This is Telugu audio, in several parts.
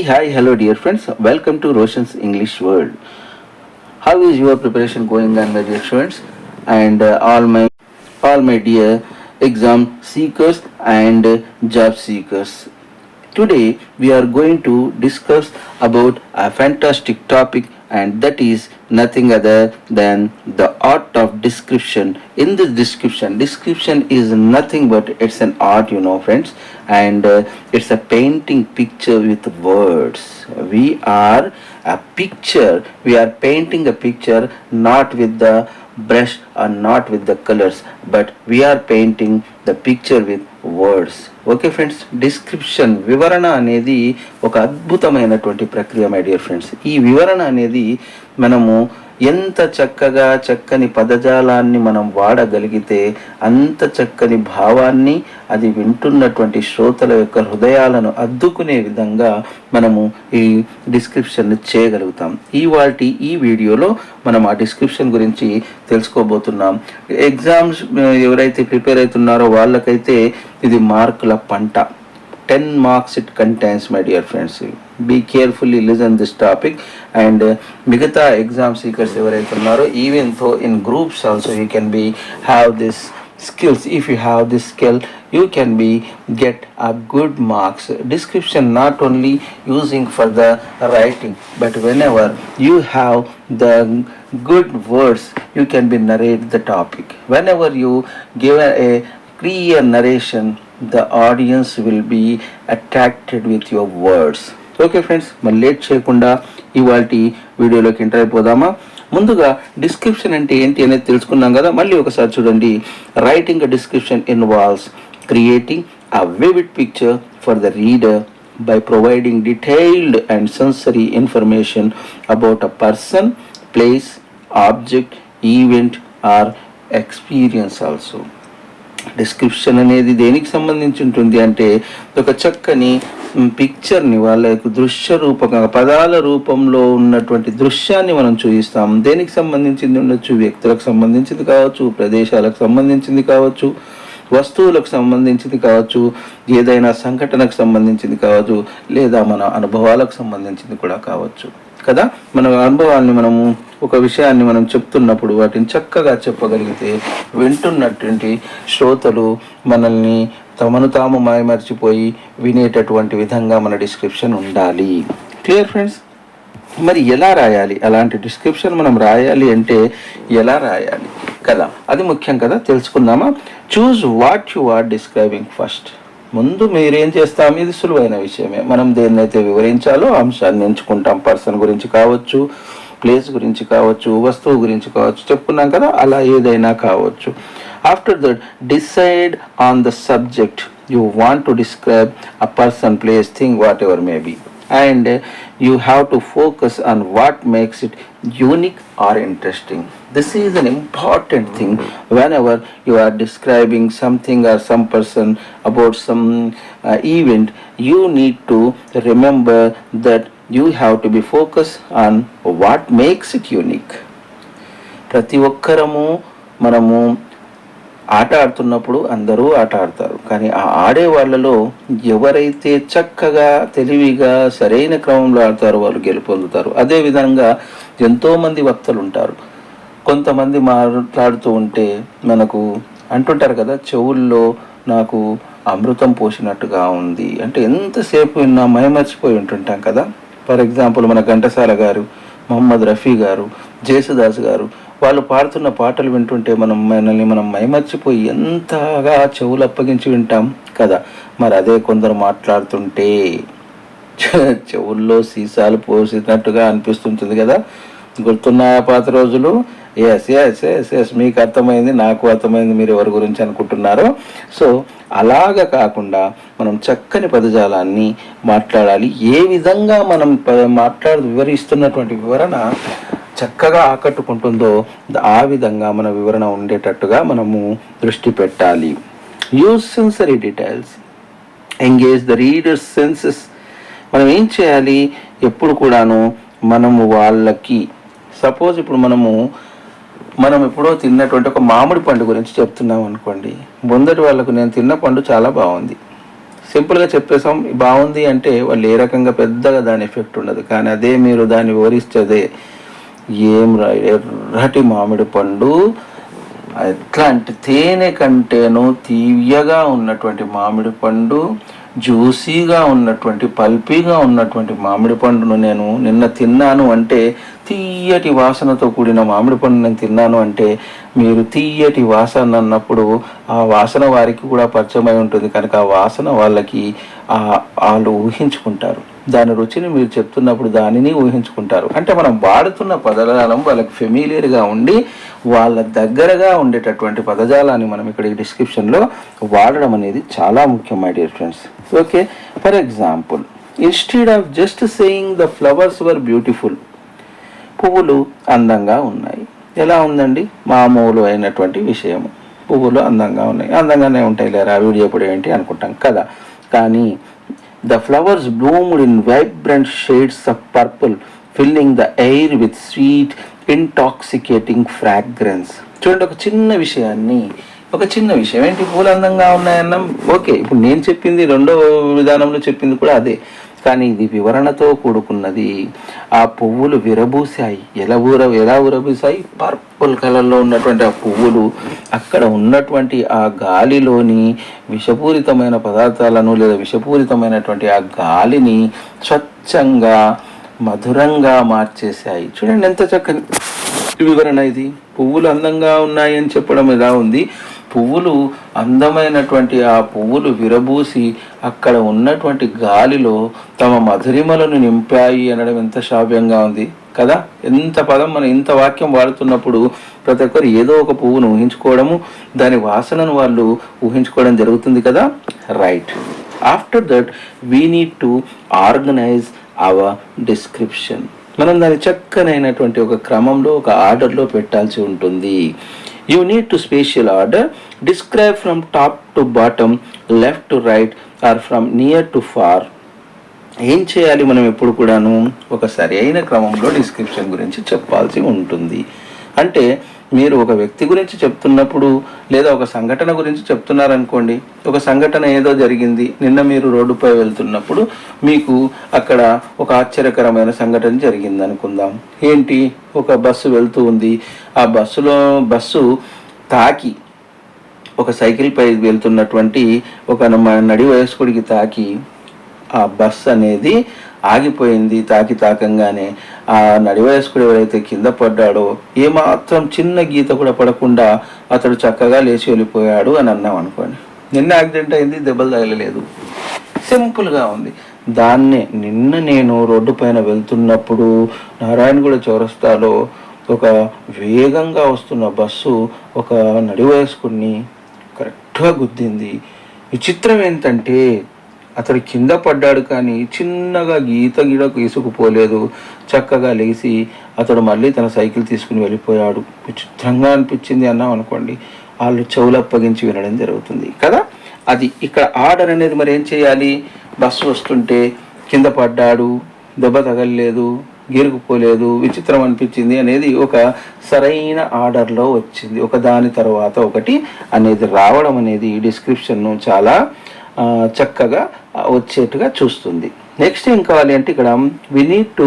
Hi, hello, dear friends. Welcome to Roshan's English World. How is your preparation going on, my dear students, and all my dear exam seekers and job seekers? Today we are going to discuss about a fantastic topic, and that is nothing other than the art of description. In this description is nothing but it's an art, friends, and it's a painting picture with words. We are painting a picture not with the brush or not with the colors, but we are painting the picture with words. Okay friends, description వివరణ అనేది ఒక అద్భుతమైనటువంటి ప్రక్రియ మై డియర్ ఫ్రెండ్స్. ఈ వివరణ అనేది మనము ఎంత చక్కని పదజాలాన్ని మనం వాడగలిగితే అంత చక్కని భావాన్ని అది వింటున్నటువంటి శ్రోతల యొక్క హృదయాలను అద్దుకునే విధంగా మనము ఈ డిస్క్రిప్షన్ చేయగలుగుతాం. ఈ వీడియోలో మనం ఆ డిస్క్రిప్షన్ గురించి తెలుసుకోబోతున్నాం. ఎగ్జామ్స్ ఎవరైతే ప్రిపేర్ అవుతున్నారో వాళ్ళకైతే ఇది మార్కుల పంట. 10 marks it contains, my dear friends. Be carefully listen this topic, and migata exam seekers evaraithe unnaro, even though in groups also you can have this skills. If you have this skill, you can get a good marks. Description not only using for the writing, but whenever you have the good words, you can narrate the topic. Whenever you give a clear narration, the audience will be attracted with your words. Okay friends, మరి లేట్ చేయకుండా ఇవాల్టి వీడియోలోకి ఎంటర్ అయిపోదామా? ముందుగా డిస్క్రిప్షన్ అంటే ఏంటి అనేది తెలుసుకున్నాం కదా. మళ్ళీ ఒకసారి చూడండి. Writing a description involves creating a vivid picture for the reader by providing detailed and sensory information about a person, place, object, event or experience also. Description అనేది దేనికి సంబంధించి ఉంటుంది అంటే ఒక చక్కని పిక్చర్ని, వాళ్ళకు దృశ్య రూపకంగా పదాల రూపంలో ఉన్నటువంటి దృశ్యాన్ని మనం చూపిస్తాం. దేనికి సంబంధించింది ఉండొచ్చు, వ్యక్తులకు సంబంధించింది కావచ్చు, ప్రదేశాలకు సంబంధించింది కావచ్చు, వస్తువులకు సంబంధించింది కావచ్చు, ఏదైనా సంఘటనకు సంబంధించింది కావచ్చు, లేదా మన అనుభవాలకు సంబంధించింది కూడా కావచ్చు కదా. మన అనుభవాల్ని మనము ఒక విషయాన్ని మనం చెప్తున్నప్పుడు వాటిని చక్కగా చెప్పగలిగితే వింటున్నటువంటి శ్రోతలు మనల్ని తమను తాము మాయమర్చిపోయి వినేటటువంటి విధంగా మన డిస్క్రిప్షన్ ఉండాలి. Clear friends? మరి ఎలా రాయాలి? అలాంటి డిస్క్రిప్షన్ మనం రాయాలి అంటే ఎలా రాయాలి కదా, అది ముఖ్యం కదా. తెలుసుకుందామా? Choose what you are describing first. ముందు మీరేం చేస్తాం, ఇది సులువైన విషయమే. మనం దేన్నైతే వివరించాలో అంశాన్ని ఎంచుకుంటాం. పర్సన్ గురించి కావచ్చు, ప్లేస్ గురించి కావచ్చు, వస్తువు గురించి కావచ్చు, చెప్పుకున్నాం కదా, అలా ఏదైనా కావచ్చు. After that decide on the subject you want to describe a person, place, thing, what ever may be, and you have to focus on what makes it unique or interesting. This is an important thing whenever you are describing something or some person about some event. You need to remember that you have to be focused on what makes it unique. ప్రతి ఒక్కరము మనము ఆట ఆడుతున్నప్పుడు అందరూ ఆట ఆడతారు, కానీ ఆ ఆడే వాళ్ళలో ఎవరైతే చక్కగా తెలివిగా సరైన క్రమంలో ఆడతారో వాళ్ళు గెలుపొందుతారు. అదేవిధంగా ఎంతోమంది వక్తలు ఉంటారు. కొంతమంది మాట్లాడుతూ ఉంటే మనకు అంటుంటారు కదా, చెవుల్లో నాకు అమృతం పోసినట్టుగా ఉంది అంటే ఎంతసేపు విన్నా మైమర్చిపోయి ఉంటుంటాం కదా. ఫర్ ఎగ్జాంపుల్ మన ఘంటసాల గారు, మొహమ్మద్ రఫీ గారు, జేసుదాస్ గారు, వాళ్ళు పాడుతున్న పాటలు వింటుంటే మనల్ని మైమర్చిపోయి ఎంతగా చెవులు అప్పగించి వింటాం కదా. మరి అదే కొందరు మాట్లాడుతుంటే చెవుల్లో సీసాలు పోసినట్టుగా అనిపిస్తుంటుంది కదా. గుర్తున్నాయా పాత రోజులు? ఎస్ మీకు అర్థమైంది, నాకు అర్థమైంది మీరు ఎవరి గురించి అనుకుంటున్నారో. సో అలాగా కాకుండా మనం చక్కని పదజాలాన్ని మాట్లాడాలి. ఏ విధంగా మనం వివరిస్తున్నటువంటి వివరణ చక్కగా ఆకట్టుకుంటుందో ఆ విధంగా మన వివరణ ఉండేటట్టుగా మనము దృష్టి పెట్టాలి. Use sensory details, engage the readers senses. మనం ఏం చేయాలి ఎప్పుడు కూడాను, మనము వాళ్ళకి సపోజ్ ఇప్పుడు మనం ఎప్పుడో తిన్నటువంటి ఒక మామిడి పండు గురించి చెప్తున్నాం అనుకోండి. ముందటి వాళ్ళకు నేను తిన్న పండు చాలా బాగుంది, సింపుల్గా చెప్పేసాం బాగుంది అంటే వాళ్ళు ఏ రకంగా పెద్దగా దాని ఎఫెక్ట్ ఉండదు. కానీ అదే మీరు దాన్ని వివరిస్తే ఏం రా ఎర్రటి మామిడి పండు ఎట్లా అంటే తేనె కంటేనూ తీయగా ఉన్నటువంటి మామిడి పండు, జ్యూసీగా ఉన్నటువంటి పల్పీగా ఉన్నటువంటి మామిడి పండును నేను నిన్న తిన్నాను అంటే, తీయటి వాసనతో కూడిన మామిడి పండు నేను తిన్నాను అంటే, మీరు తీయటి వాసన అన్నప్పుడు ఆ వాసన వారికి కూడా పరిచయమై ఉంటుంది కనుక ఆ వాసన వాళ్ళకి వాళ్ళు ఊహించుకుంటారు. దాని రుచిని మీరు చెప్తున్నప్పుడు దానిని ఊహించుకుంటారు. అంటే మనం వాడుతున్న పదజాలం వాళ్ళకి ఫెమిలియర్గా ఉండి వాళ్ళ దగ్గరగా ఉండేటటువంటి పదజాలాన్ని మనం ఇక్కడ ఈ డిస్క్రిప్షన్లో వాడడం అనేది చాలా ముఖ్యం my dear friends. Okay, for example, instead of just saying the flowers were beautiful, పువ్వులు అందంగా ఉన్నాయి. ఎలా ఉందండి? మామూలు అయినటువంటి విషయము. పువ్వులు అందంగా ఉన్నాయి, అందంగానే ఉంటాయి లేరా వీడియో ఎప్పుడు ఏంటి అనుకుంటాం కదా. కానీ the flowers bloomed in vibrant shades of purple, filling the air with sweet, intoxicating fragrance. చూడండి, ఒక చిన్న విషయం ఏంటి? పూలు అందంగా ఉన్నాయన్నాం. ఓకే, ఇప్పుడు నేను చెప్పింది రెండో విధానంలో చెప్పింది కూడా అదే, కానీ ఇది వివరణతో కూడుకున్నది. ఆ పువ్వులు విరబూసాయి. ఎలా విరబూసాయి? పర్పుల్ కలర్లో ఉన్నటువంటి ఆ పువ్వులు అక్కడ ఉన్నటువంటి ఆ గాలిలోని విషపూరితమైన పదార్థాలను లేదా విషపూరితమైనటువంటి ఆ గాలిని స్వచ్ఛంగా మధురంగా మార్చేశాయి. చూడండి ఎంత చక్కని వివరణ ఇది. పువ్వులు అందంగా ఉన్నాయి అని చెప్పడం ఎలా ఉంది? పువ్వులు అందమైనటువంటి ఆ పువ్వులు విరబూసి అక్కడ ఉన్నటువంటి గాలిలో తమ మధురిమలను నింపాయి అనడం ఎంత శ్రావ్యంగా ఉంది కదా. ఎంత పదం మనం ఇంత వాక్యం వాడుతున్నప్పుడు ప్రతి ఒక్కరు ఏదో ఒక పువ్వును ఊహించుకోవడము, దాని వాసనను వాళ్ళు ఊహించుకోవడం జరుగుతుంది కదా. Right, after that we need to organise our description. మనం దాని చక్కనైనటువంటి ఒక క్రమంలో ఒక ఆర్డర్లో పెట్టాల్సి ఉంటుంది. You need to spatial order, describe from top to bottom, left to right or from near to far. ఏం చేయాలి? మనం ఎప్పుడు కూడాను ఒక సరి అయిన క్రమంలో డిస్క్రిప్షన్ గురించి చెప్పాల్సి ఉంటుంది. అంటే మీరు ఒక వ్యక్తి గురించి చెప్తున్నప్పుడు లేదా ఒక సంఘటన గురించి చెప్తున్నారనుకోండి. ఒక సంఘటన ఏదో జరిగింది, నిన్న మీరు రోడ్డుపై వెళ్తున్నప్పుడు మీకు అక్కడ ఒక ఆశ్చర్యకరమైన సంఘటన జరిగింది అనుకుందాం. ఏంటి? ఒక బస్సు వెళ్తూ ఉంది. ఆ బస్సు తాకి ఒక సైకిల్ పై వెళ్తున్నటువంటి ఒక నడి వయస్కుడికి తాకి ఆ బస్ అనేది ఆగిపోయింది. తాకంగానే ఆ నడివయస్కుడు ఎవరైతే కింద పడ్డాడో ఏమాత్రం చిన్న గీత కూడా పడకుండా అతడు చక్కగా లేచి వెళ్ళిపోయాడు అని అన్నాం అనుకోండి. నిన్న యాక్సిడెంట్ అయింది, దెబ్బలు తగలలేదు, సింపుల్గా ఉంది. దాన్నే నిన్న నేను రోడ్డు పైన వెళ్తున్నప్పుడు నారాయణగూడ చౌరస్తాలో ఒక వేగంగా వస్తున్న బస్సు ఒక నడివయస్కుడిని కరెక్ట్గా గుద్దింది. విచిత్రం ఏంటంటే అతడు కింద పడ్డాడు కానీ చిన్నగా గీడకు ఇసుకుపోలేదు. చక్కగా లేచి అతడు మళ్ళీ తన సైకిల్ తీసుకుని వెళ్ళిపోయాడు. విచిత్రంగా అనిపించింది అన్నాం అనుకోండి, వాళ్ళు చెవులు అప్పగించి వినడం జరుగుతుంది కదా. అది ఇక్కడ ఆర్డర్ అనేది. మరి ఏం చేయాలి? బస్సు వస్తుంటే కింద పడ్డాడు, దెబ్బ తగలలేదు, గీరుకుపోలేదు, విచిత్రం అనిపించింది అనేది ఒక సరైన ఆర్డర్లో వచ్చింది. ఒక దాని తర్వాత ఒకటి అనేది రావడం అనేది ఈ డిస్క్రిప్షన్ను చాలా చక్కగా వచ్చేట్టుగా చూస్తుంది. నెక్స్ట్ ఏం కావాలి అంటే ఇక్కడ we need to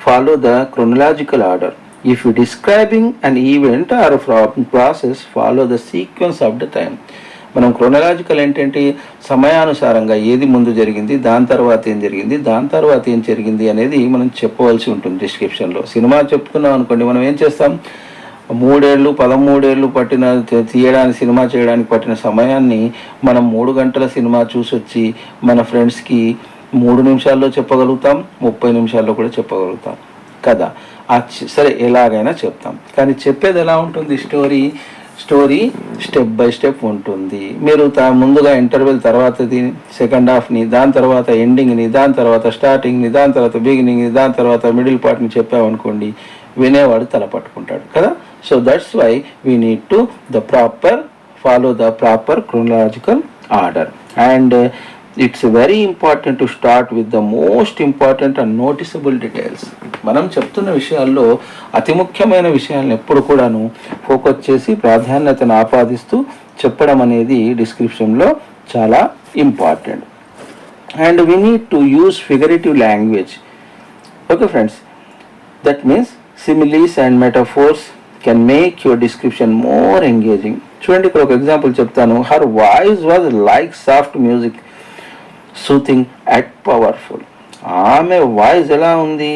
follow the chronological order. If you describing an event or process, follow the sequence of the time. మనం క్రోనలాజికల్ ఏంటంటే సమయానుసారంగా ఏది ముందు జరిగింది, దాని తర్వాత ఏం జరిగింది, దాని తర్వాత ఏం జరిగింది అనేది మనం చెప్పవలసి ఉంటుంది డిస్క్రిప్షన్లో. సినిమా చెప్పుకున్నాం అనుకోండి, మనం ఏం చేస్తాం? 13 ఏళ్ళు పట్టిన తీయడానికి, సినిమా చేయడానికి పట్టిన సమయాన్ని మనం 3 గంటల సినిమా చూసి వచ్చి మన ఫ్రెండ్స్కి 3 నిమిషాల్లో చెప్పగలుగుతాం, 30 నిమిషాల్లో కూడా చెప్పగలుగుతాం కదా. సరే, ఎలాగైనా చెప్తాం. కానీ చెప్పేది ఎలా ఉంటుంది? స్టోరీ స్టెప్ బై స్టెప్ ఉంటుంది. మీరు ముందుగా ఇంటర్వెల్ తర్వాత సెకండ్ హాఫ్ని, దాని తర్వాత ఎండింగ్ని, దాని తర్వాత స్టార్టింగ్ని, దాని తర్వాత బిగినింగ్ని, దాని తర్వాత మిడిల్ పార్ట్ని చెప్పామనుకోండి, వినేవాడు తల పట్టుకుంటాడు కదా. So that's why we need to follow the proper chronological order, and it's very important to start with the most important and noticeable details. మనం చెప్తున్న విషయాల్లో అతి ముఖ్యమైన విషయాలను ఎప్పుడు కూడాను ఫోకస్ చేసి ప్రాధాన్యతను ఆపాదిస్తూ చెప్పడం అనేది డిస్క్రిప్షన్లో చాలా important. and we need to use figurative language. Okay friends, that means similes and metaphors can make your description more engaging. చూడండి ఇక్కడ ఒక ఎగ్జాంపుల్ చెప్తాను. Her voice was like soft music soothing at powerful. ఆమె వాయిస్ ఎలా ఉంది,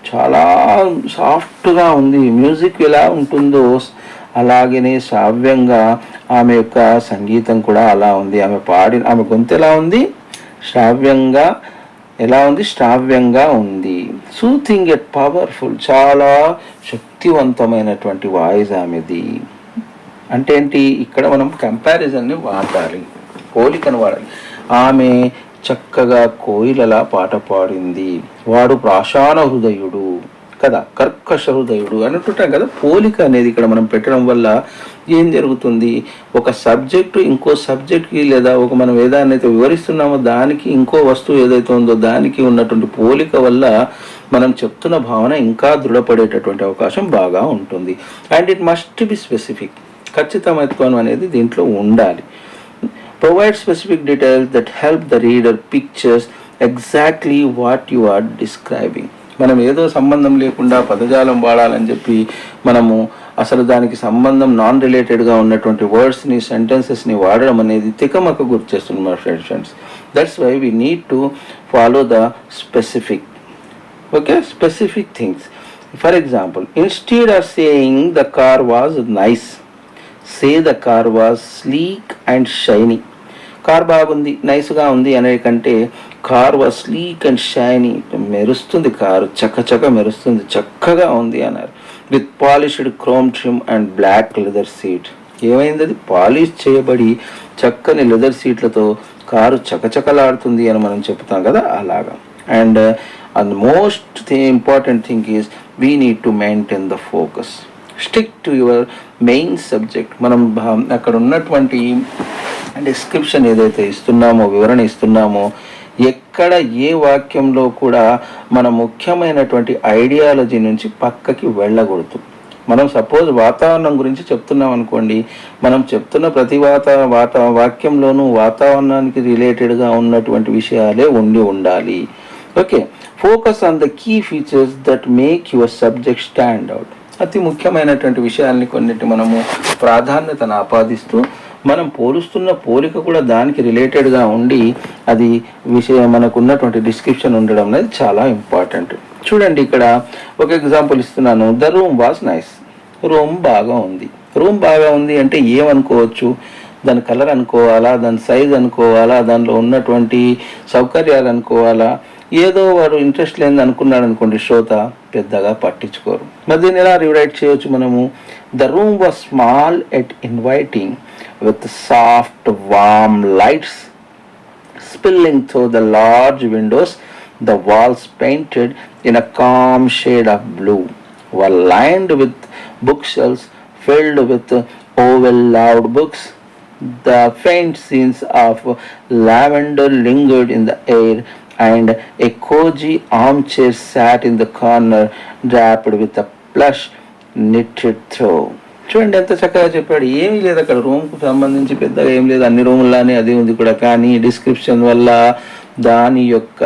చాలా సాఫ్ట్గా ఉంది. మ్యూజిక్ ఎలా ఉంటుందో అలాగనే శ్రావ్యంగా ఆమె యొక్క సంగీతం కూడా అలా ఉంది. ఆమె గొంతు ఎలా ఉంది, శ్రావ్యంగా ఉంది. సూతింగ్ ఎట్ పవర్ఫుల్, చాలా శక్తివంతమైనటువంటి వాయిస్ ఆమెది. అంటే ఏంటి, ఇక్కడ మనం కంపారిజన్ని వాడాలి, పోలికను వాడాలి. ఆమె చక్కగా కోయిలలా పాట పాడింది, వాడు ప్రాశాన హృదయుడు కదా, కర్కశ హృదయుడు అని అంటుంటాం కదా. పోలిక అనేది ఇక్కడ మనం పెట్టడం వల్ల ఏం జరుగుతుంది, ఒక సబ్జెక్టు ఇంకో సబ్జెక్ట్కి, లేదా ఒక మనం ఏదాన్ని అయితే వివరిస్తున్నామో దానికి ఇంకో వస్తువు ఏదైతే ఉందో దానికి ఉన్నటువంటి పోలిక వల్ల మనం చెప్తున్న భావన ఇంకా దృఢపడేటటువంటి అవకాశం బాగా ఉంటుంది. And it must be specific, ఖచ్చితత్వం అనేది దీంట్లో ఉండాలి. Provide specific details that help the reader pictures exactly what you are describing. మనం ఏదో సంబంధం లేకుండా పదజాలం వాడాలని చెప్పి మనము అసలు దానికి సంబంధం నాన్ రిలేటెడ్గా ఉన్నటువంటి వర్డ్స్ని, సెంటెన్సెస్ని వాడడం అనేది తికమక గుర్తు చేస్తుంది మా friends. That's why we need to follow the specific, specific things. For example, instead of saying the car was nice, say the car was sleek and shiny. Car బాగుంది, నైస్గా ఉంది అనే కంటే car was sleek and shiny, మెరుస్తుంది, కారు చక్కచక్క మెరుస్తుంది, చక్కగా ఉంది అన్నారు. With polished chrome trim and black leather seat. ఏమైంది, అది పాలిష్ చేయబడి చక్కని లెదర్ సీట్లతో కారు చకచకలాడుతుంది అని మనం చెప్తాం కదా, అలాగా. And most important thing is we need to maintain the focus. Stick to your main subject. మనం అక్కడ ఉన్నటువంటి డిస్క్రిప్షన్ ఏదైతే ఇస్తున్నామో, వివరణ ఇస్తున్నామో, ఎక్కడ ఏ వాక్యంలో కూడా మన ముఖ్యమైనటువంటి ఐడియాలజీ నుంచి పక్కకి వెళ్ళకూడదు. మనం సపోజ్ వాతావరణం గురించి చెప్తున్నాం అనుకోండి, మనం చెప్తున్న ప్రతి వాక్యంలోనూ వాతావరణానికి రిలేటెడ్గా ఉన్నటువంటి విషయాలే ఉండాలి. Okay, focus on the key features that make your subject stand out. అతి ముఖ్యమైనటువంటి విషయాల్ని కొన్నిటి మనము ప్రాధాన్యతను ఆపాదిస్తూ మనం పోలుస్తున్న పోలిక కూడా దానికి రిలేటెడ్గా ఉండి అది మనకు ఉన్నటువంటి డిస్క్రిప్షన్ ఉండడం అనేది చాలా ఇంపార్టెంట్. చూడండి, ఇక్కడ ఒక ఎగ్జాంపుల్ ఇస్తున్నాను. The room was nice. Room బాగా ఉంది అంటే ఏమనుకోవచ్చు, దాని కలర్ అనుకోవాలా, దాని సైజ్ అనుకోవాలా, దానిలో ఉన్నటువంటి సౌకర్యాలు అనుకోవాలా. ఏదో వాడు ఇంట్రెస్ట్ లేని అనుకున్నాడు అనుకోండి, శ్రోత పెద్దగా పట్టించుకోరు. మరి దీన్ని ఎలా రివైట్ చేయవచ్చు మనము? The room was small at inviting with soft warm lights spilling through the large windows. The walls painted in a calm shade of blue were lined with bookshelves filled with overloud books. The faint scenes of lavender lingered in the air, and a cozy armchair sat in the corner draped with a plush knitted through. చూడండి ఎంత చక్కగా చెప్పాడు. ఏమీ లేదు అక్కడ, రూమ్కు సంబంధించి పెద్దగా ఏం లేదు, అన్ని రూముల్లానే అది ఉంది కూడా. కానీ డిస్క్రిప్షన్ వల్ల, దాని యొక్క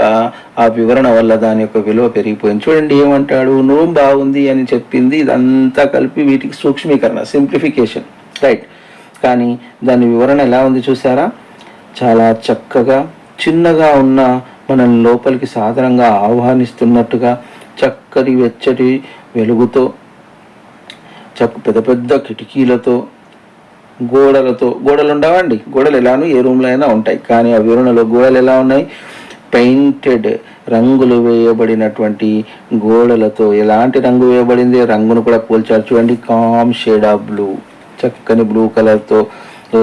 ఆ వివరణ వల్ల దాని యొక్క విలువ పెరిగిపోయింది. చూడండి ఏమంటాడు, రూమ్ బాగుంది అని చెప్పింది, ఇదంతా కలిపి వీటికి సూక్ష్మీకరణ, సింప్లిఫికేషన్, రైట్. కానీ దాని వివరణ ఎలా ఉంది చూసారా, చాలా చక్కగా చిన్నగా ఉన్న మనల్ని లోపలికి సాధారణంగా ఆహ్వానిస్తున్నట్టుగా, చక్కటి వెచ్చటి వెలుగుతో, పెద్ద పెద్ద కిటికీలతో, గోడలు ఉండవండి, గోడలు ఎలానో ఏ రూమ్లో అయినా ఉంటాయి. కానీ ఆ వివరణలో గోడలు ఎలా ఉన్నాయి, పెయింటెడ్, రంగులు వేయబడినటువంటి గోడలతో. ఎలాంటి రంగు వేయబడింది, రంగును కూడా పోల్చారు చూడండి. కామ్ షేడ్ ఆఫ్ బ్లూ, చక్కని బ్లూ కలర్తో.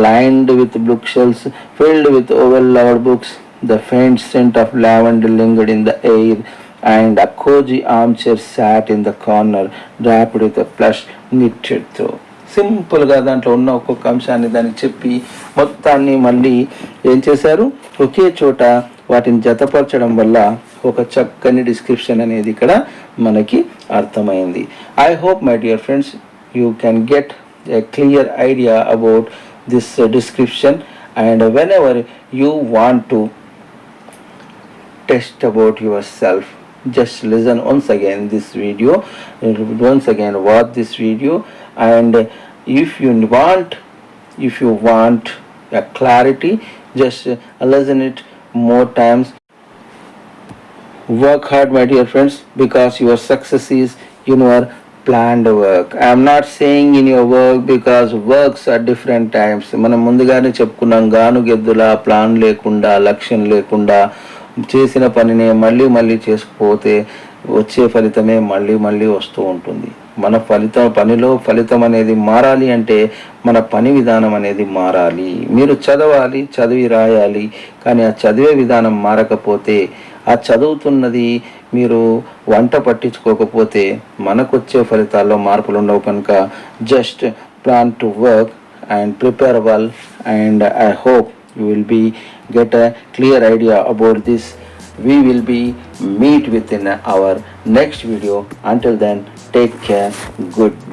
Lined with book shelves filled with oval books. The faint scent of lavender lingered in the air and a cozy armchair sat in the corner draped with a plush knitted through. సింపుల్గా దాంట్లో ఉన్న ఒక్కొక్క అంశాన్ని దానికి చెప్పి మొత్తాన్ని మళ్ళీ ఏం చేశారు, ఒకే చోట వాటిని జతపరచడం వల్ల ఒక చక్కని డిస్క్రిప్షన్ అనేది ఇక్కడ మనకి అర్థమైంది. I hope my dear friends you can get a clear idea about this description, and whenever you want to test about yourself. Just listen once again this video, once again watch this video, and if you want a clarity, just listen it more times. Work hard, my dear friends, because your success is in your planned work. I am not saying in your work, because works are different times. మనం ముందుగానే చెప్పుకున్నాం, గాను గెద్దులా ప్లాన్ లేకుండా లక్ష్యం లేకుండా చేసిన పనిని మళ్ళీ మళ్ళీ చేసుకుపోతే వచ్చే ఫలితమే మళ్ళీ మళ్ళీ వస్తూ ఉంటుంది. మన పనిలో ఫలితం అనేది మారాలి అంటే మన పని విధానం అనేది మారాలి. మీరు చదవాలి, చదివి రాయాలి, కానీ ఆ చదివే విధానం మారకపోతే, ఆ చదువుతున్నది మీరు వంట పట్టించుకోకపోతే మనకొచ్చే ఫలితాల్లో మార్పులు ఉండవు. కనుక just plan to work and prepare well, and I hope you will be get a clear idea about this. We will be meet within our next video. Until then, take care. Goodbye.